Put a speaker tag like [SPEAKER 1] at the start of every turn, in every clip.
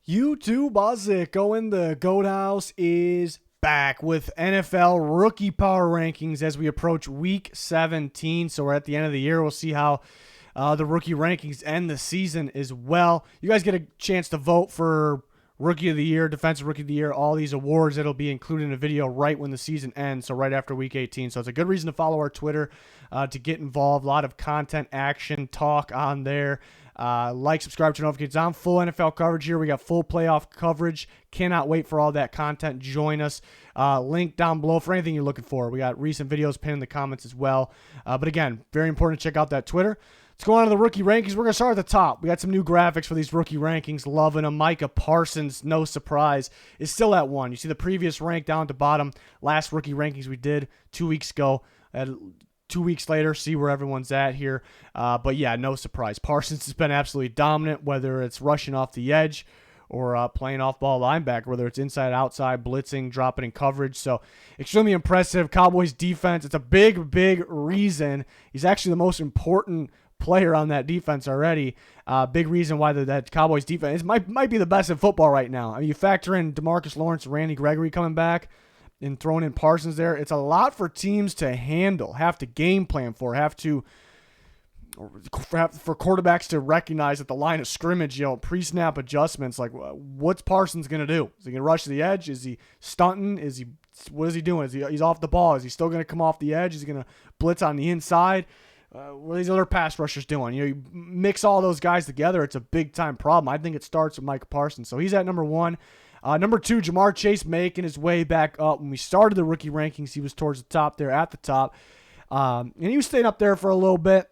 [SPEAKER 1] YouTube Bazik in the Goat House is back with NFL rookie power rankings as we approach week 17. So we're at the end of the year. We'll see how the rookie rankings end the season as well. You guys get a chance to vote for Rookie of the Year, Defensive Rookie of the Year, all these awards. It'll be included in a video right when the season ends, so right after Week 18. So it's a good reason to follow our Twitter to get involved. A lot of content, action, talk on there. Like, subscribe to notifications on full NFL coverage here. We got full playoff coverage. Cannot wait for all that content. Join us. Link down below for anything you're looking for. We got recent videos pinned in the comments as well. But again, very important to check out that Twitter. Let's go on to the rookie rankings. We're going to start at the top. We got some new graphics for these rookie rankings. Loving them. Micah Parsons, no surprise, is still at 1. You see the previous rank down at the bottom. Last rookie rankings we did 2 weeks ago. 2 weeks later, see where everyone's at here. But yeah, no surprise. Parsons has been absolutely dominant, whether it's rushing off the edge or playing off-ball linebacker, whether it's inside, outside, blitzing, dropping in coverage. So extremely impressive. Cowboys defense, it's a big, big reason. He's actually the most important player on that defense already. Big reason why that Cowboys defense might be the best in football right now. I mean, you factor in DeMarcus Lawrence, Randy Gregory coming back, and throwing in Parsons there. It's a lot for teams to handle, have to game plan for quarterbacks to recognize at the line of scrimmage, pre-snap adjustments. Like, what's Parsons going to do? Is he going to rush to the edge? Is he stunting? What is he doing? He's off the ball? Is he still going to come off the edge? Is he going to blitz on the inside? What are these other pass rushers doing? You mix all those guys together, it's a big-time problem. I think it starts with Micah Parsons. So he's at number 1. Number 2, JaMarr Chase making his way back up. When we started the rookie rankings, he was towards the top there, at the top. And he was staying up there for a little bit.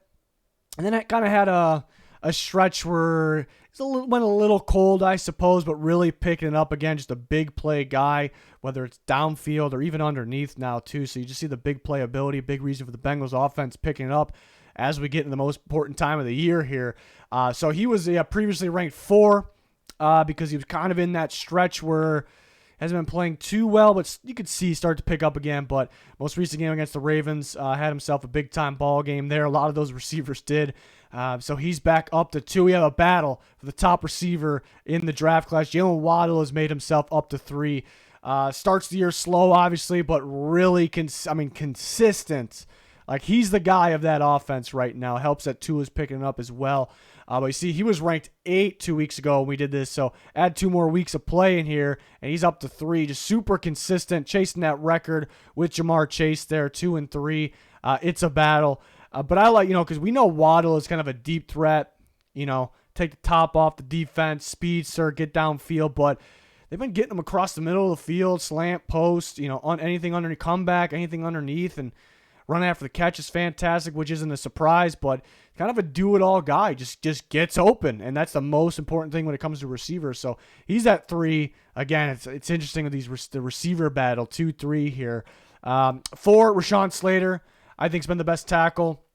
[SPEAKER 1] And then it kind of had a stretch where went a little cold, I suppose, but really picking it up again. Just a big play guy, whether it's downfield or even underneath now too. So you just see the big playability, big reason for the Bengals offense picking it up as we get in the most important time of the year here. So he was previously ranked 4 because he was kind of in that stretch where hasn't been playing too well, but you could see start to pick up again. But most recent game against the Ravens had himself a big-time ball game there. A lot of those receivers did. So he's back up to 2. We have a battle for the top receiver in the draft class. Jaydon Waddle has made himself up to 3. Starts the year slow, obviously, but really consistent. Like, he's the guy of that offense right now. Helps that Tua is picking it up as well. But you see, he was ranked 8 2 weeks ago when we did this. So add 2 more weeks of play in here, and he's up to 3. Just super consistent, chasing that record with JaMarr Chase there, 2 and 3. It's a battle. But I like, because we know Waddle is kind of a deep threat. Take the top off the defense, speedster, get downfield. But they've been getting him across the middle of the field, slant, post, on anything underneath, comeback, anything underneath, and run after the catch is fantastic, which isn't a surprise, but kind of a do-it-all guy. Just gets open, and that's the most important thing when it comes to receivers. So he's at 3. Again, it's interesting with the receiver battle, 2-3 here. 4, Rashawn Slater, I think, has been the best tackle.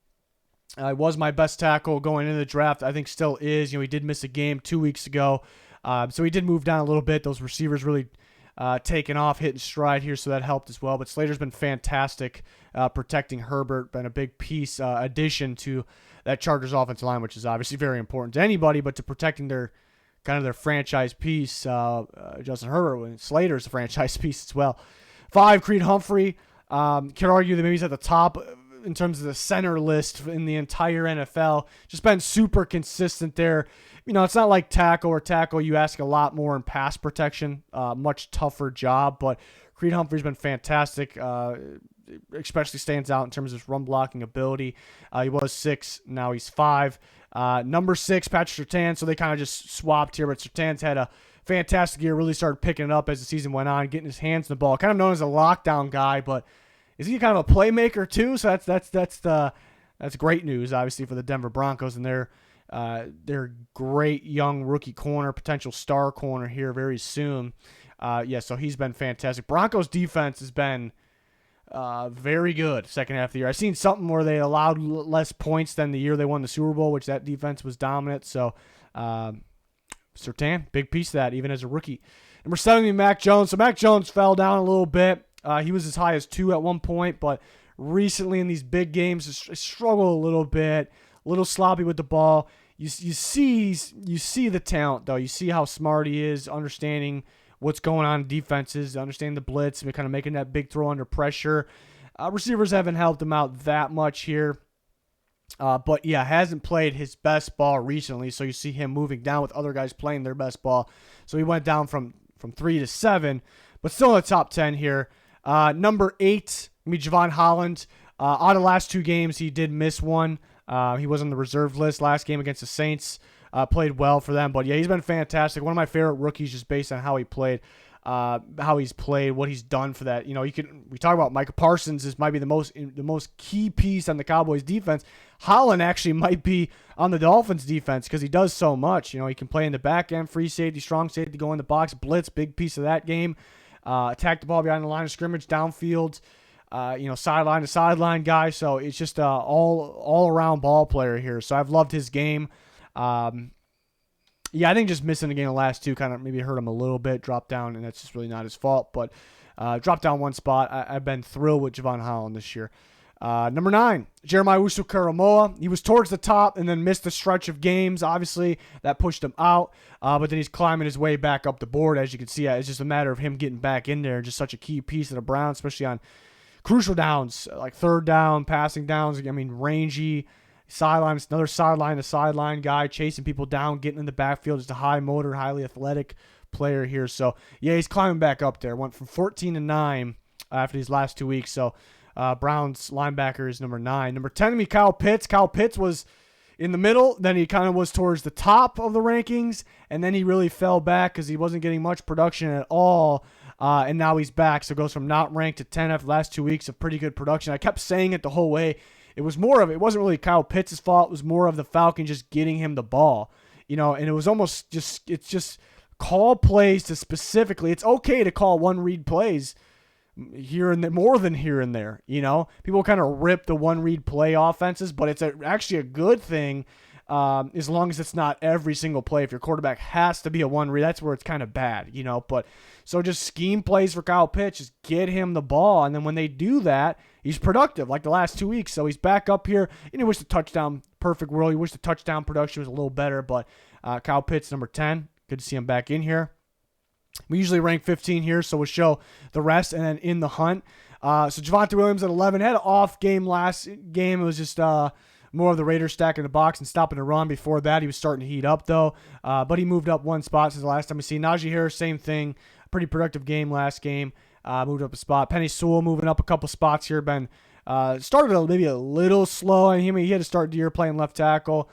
[SPEAKER 1] Was my best tackle going into the draft. I think still is. He did miss a game 2 weeks ago, so he did move down a little bit. Those receivers really taking off, hitting stride here, so that helped as well. But Slater's been fantastic protecting Herbert, been a big piece, addition to that Chargers offensive line, which is obviously very important to anybody, but to protecting their franchise piece, Justin Herbert. Slater's a franchise piece as well. 5, Creed Humphrey. Could argue that maybe he's at the top in terms of the center list in the entire NFL. Just been super consistent there. It's not like tackle. You ask a lot more in pass protection, much tougher job. But Creed Humphrey's been fantastic, especially stands out in terms of his run blocking ability. He was 6, now he's 5. Number 6, Patrick Surtain. So they kind of just swapped here, but Surtain's had a fantastic year, really started picking it up as the season went on, getting his hands on the ball. Kind of known as a lockdown guy, but is he kind of a playmaker too? So that's great news, obviously, for the Denver Broncos and their great young rookie corner, potential star corner here very soon. So he's been fantastic. Broncos defense has been very good second half of the year. I've seen something where they allowed less points than the year they won the Super Bowl, which that defense was dominant. So Surtain, big piece of that, even as a rookie. Number 7, Mac Jones. So Mac Jones fell down a little bit. He was as high as 2 at one point, but recently in these big games, struggled a little bit, a little sloppy with the ball. you see the talent though. You see how smart he is, understanding what's going on in defenses, understanding the blitz, and kind of making that big throw under pressure. Receivers haven't helped him out that much here. But yeah, hasn't played his best ball recently, so you see him moving down with other guys playing their best ball. So he went down from 3 to 7, but still in the top 10 here. Number 8, Javon Holland. Out of the last 2 games, he did miss one. He was on the reserve list last game against the Saints. Played well for them, but yeah, he's been fantastic. One of my favorite rookies, just based on how he played. How he's played, what he's done for that. We talk about Micah Parsons might be the most key piece on the Cowboys defense. Holland actually might be on the Dolphins defense because he does so much. He can play in the back end, free safety, strong safety, go in the box, blitz, big piece of that game. Attack the ball behind the line of scrimmage, downfield, sideline to sideline guy. So it's just all around ball player here. So I've loved his game. Yeah, I think just missing the game the last 2 kind of maybe hurt him a little bit, dropped down, and that's just really not his fault. But dropped down 1 spot. I've been thrilled with Javon Holland this year. Number 9, JaMarr Usukaramoa. He was towards the top and then missed a stretch of games. Obviously, that pushed him out. But then he's climbing his way back up the board. As you can see, it's just a matter of him getting back in there. Just such a key piece of the Browns, especially on crucial downs, like third down, passing downs. Rangy. Another sideline to sideline guy, chasing people down, getting in the backfield. Just a high motor, highly athletic player here. So, yeah, he's climbing back up there. Went from 14 to 9 after these last 2 weeks. So, Browns linebacker is number 9. Number 10 to me, Kyle Pitts. Kyle Pitts was in the middle. Then he kind of was towards the top of the rankings. And then he really fell back because he wasn't getting much production at all. And now he's back. So, goes from not ranked to 10 after the last 2 weeks of pretty good production. I kept saying it the whole way. It wasn't really Kyle Pitts' fault. It was more of the Falcons just getting him the ball, and it was almost it's just call plays to specifically. It's okay to call one read plays here and there, more than here and there, People kind of rip the one read play offenses, but it's actually a good thing as long as it's not every single play. If your quarterback has to be a one read, that's where it's kind of bad, But so just scheme plays for Kyle Pitts, just get him the ball, and then when they do that, he's productive like the last 2 weeks. So he's back up here. He wish the touchdown, perfect world. He wish the touchdown production was a little better, but Kyle Pitts, number 10. Good to see him back in here. We usually rank 15 here, so we'll show the rest and then in the hunt. So Javonte Williams at 11. Had an off game last game. It was just more of the Raiders stacking the box and stopping the run. Before that, he was starting to heat up, though. But he moved up 1 spot since the last time we see. Najee Harris, same thing. Pretty productive game last game. Moved up a spot. Penny Sewell moving up a couple spots here. Started maybe a little slow. He had to start the year playing left tackle.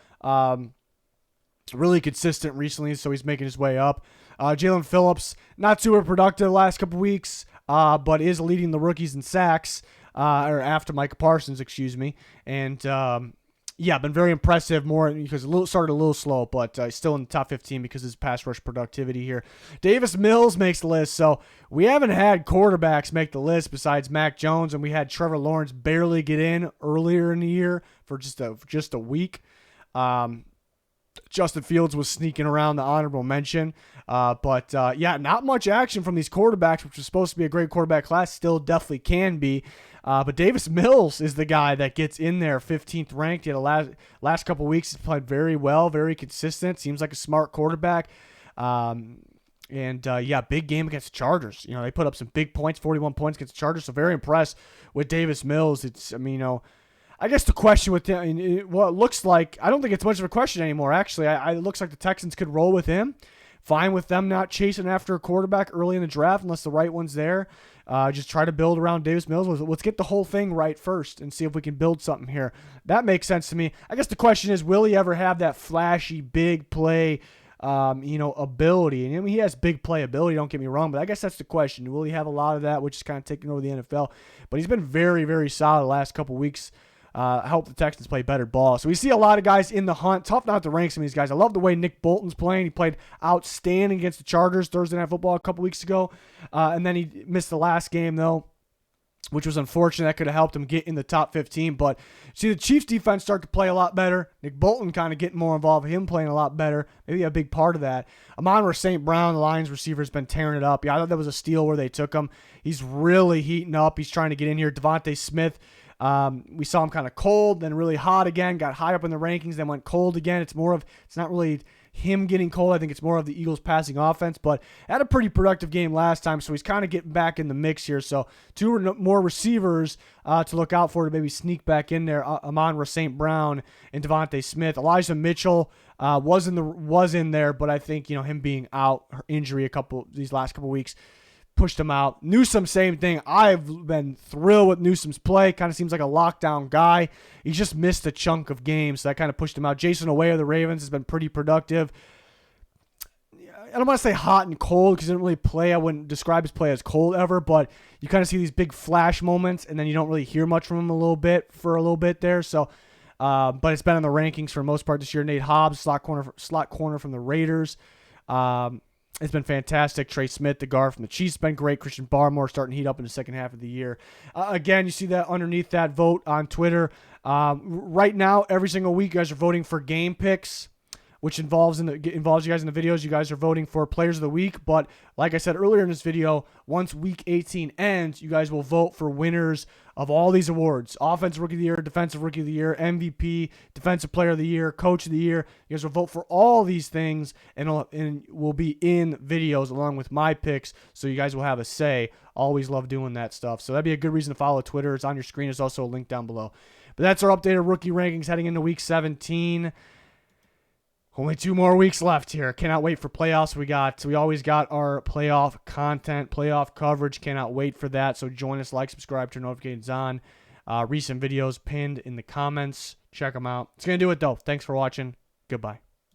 [SPEAKER 1] Really consistent recently, so he's making his way up. Jalen Phillips, not super productive the last couple weeks, but is leading the rookies in sacks, or after Micah Parsons, excuse me. And been very impressive more because started a little slow, but still in the top 15 because of his pass rush productivity here. Davis Mills makes the list, so we haven't had quarterbacks make the list besides Mac Jones, and we had Trevor Lawrence barely get in earlier in the year for just a week. Justin Fields was sneaking around the honorable mention. But not much action from these quarterbacks, which was supposed to be a great quarterback class, still definitely can be. But Davis Mills is the guy that gets in there, 15th ranked. He had the last couple weeks, he's played very well, very consistent. Seems like a smart quarterback. Big game against the Chargers. They put up some big points, 41 points against the Chargers. So very impressed with Davis Mills. I guess the question with him, it looks like, I don't think it's much of a question anymore, actually. It looks like the Texans could roll with him. Fine with them not chasing after a quarterback early in the draft unless the right one's there. Just try to build around Davis Mills. Let's get the whole thing right first and see if we can build something here. That makes sense to me. I guess the question is, will he ever have that flashy, big play ability? And he has big play ability, don't get me wrong, but I guess that's the question. Will he have a lot of that, which is kind of taking over the NFL? But he's been very, very solid the last couple weeks. Help the Texans play better ball. So we see a lot of guys in the hunt. Tough not to rank some of these guys. I love the way Nick Bolton's playing. He played outstanding against the Chargers Thursday Night Football a couple weeks ago. And then he missed the last game, though, which was unfortunate. That could have helped him get in the top 15. But see the Chiefs defense start to play a lot better. Nick Bolton kind of getting more involved. Him playing a lot better. Maybe a big part of that. Amon-Ra St. Brown, the Lions receiver, has been tearing it up. Yeah, I thought that was a steal where they took him. He's really heating up. He's trying to get in here. Devontae Smith, We saw him kind of cold, then really hot again, got high up in the rankings, then went cold again. It's not really him getting cold. I think it's more of the Eagles passing offense, but had a pretty productive game last time, so he's kind of getting back in the mix here. So 2 more receivers to look out for to maybe sneak back in there. Amon-Ra St. Brown and Devontae Smith. Elijah Mitchell was in there, but I think him being out, injury these last couple weeks pushed him out. Newsome, same thing. I've been thrilled with Newsome's play. Kind of seems like a lockdown guy. He's just missed a chunk of games, so that kind of pushed him out. Jason Owe of the Ravens has been pretty productive. I don't want to say hot and cold because he didn't really play. I wouldn't describe his play as cold ever, but you kind of see these big flash moments, and then you don't really hear much from him for a little bit there. So, but it's been in the rankings for the most part this year. Nate Hobbs, slot corner from the Raiders. It's been fantastic. Trey Smith, the guard from the Chiefs, been great. Christian Barmore starting to heat up in the second half of the year. Again, you see that underneath that vote on Twitter. Right now, every single week, you guys are voting for game picks, which involves you guys in the videos. You guys are voting for players of the week. But like I said earlier in this video, once week 18 ends, you guys will vote for winners of all these awards: Offensive Rookie of the Year, Defensive Rookie of the Year, MVP, Defensive Player of the Year, Coach of the Year. You guys will vote for all these things, and will be in videos along with my picks, so you guys will have a say. Always love doing that stuff. So that'd be a good reason to follow Twitter. It's on your screen. There's also a link down below. But that's our updated rookie rankings heading into week 17. Only 2 more weeks left here. Cannot wait for playoffs. We always got our playoff content, playoff coverage. Cannot wait for that. So join us, like, subscribe, turn notifications on. Recent videos pinned in the comments. Check them out. It's going to do it, though. Thanks for watching. Goodbye.